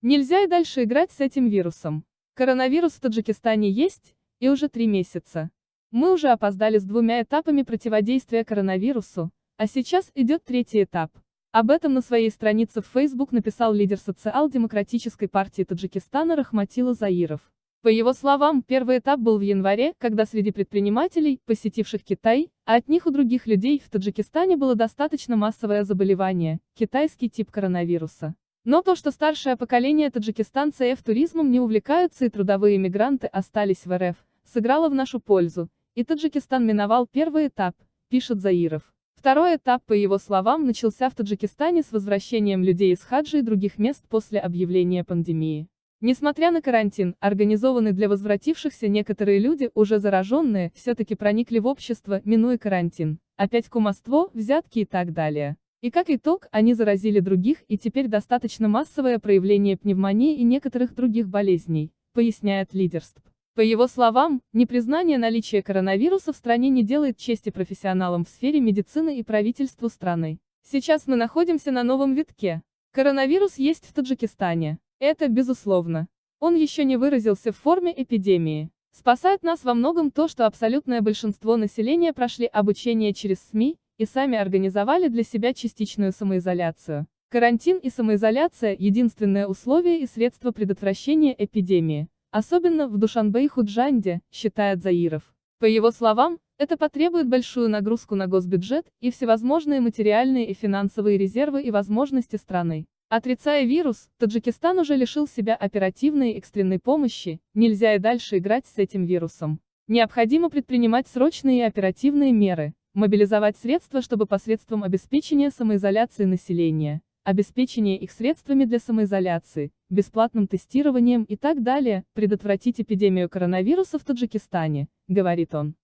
Нельзя и дальше играть с этим вирусом. Коронавирус в Таджикистане есть, и уже 3 месяца. Мы уже опоздали с 2 этапами противодействия коронавирусу, а сейчас идет 3-й этап. Об этом на своей странице в Facebook написал лидер Социал-демократической партии Таджикистана Рахматилла Заиров. По его словам, первый этап был в январе, когда среди предпринимателей, посетивших Китай, а от них у других людей в Таджикистане было достаточно массовое заболевание – китайский тип коронавируса. Но то, что старшее поколение таджикистанцев туризмом не увлекаются и трудовые мигранты остались в РФ, сыграло в нашу пользу, и Таджикистан миновал первый этап, пишет Заиров. Второй этап, по его словам, начался в Таджикистане с возвращением людей из хаджа и других мест после объявления пандемии. Несмотря на карантин, организованный для возвратившихся, некоторые люди, уже зараженные, все-таки проникли в общество, минуя карантин. Опять кумовство, взятки и так далее. И как итог, они заразили других, и теперь достаточно массовое проявление пневмонии и некоторых других болезней, поясняет лидерство. По его словам, непризнание наличия коронавируса в стране не делает чести профессионалам в сфере медицины и правительству страны. Сейчас мы находимся на новом витке. Коронавирус есть в Таджикистане. Это безусловно. Он еще не выразился в форме эпидемии. Спасает нас во многом то, что абсолютное большинство населения прошли обучение через СМИ, и сами организовали для себя частичную самоизоляцию. Карантин и самоизоляция – единственное условие и средство предотвращения эпидемии, особенно в Душанбе и Худжанде, считает Заиров. По его словам, это потребует большую нагрузку на госбюджет и всевозможные материальные и финансовые резервы и возможности страны. Отрицая вирус, Таджикистан уже лишил себя оперативной и экстренной помощи, нельзя и дальше играть с этим вирусом. Необходимо предпринимать срочные и оперативные меры. Мобилизовать средства, чтобы посредством обеспечения самоизоляции населения, обеспечения их средствами для самоизоляции, бесплатным тестированием и так далее, предотвратить эпидемию коронавируса в Таджикистане, говорит он.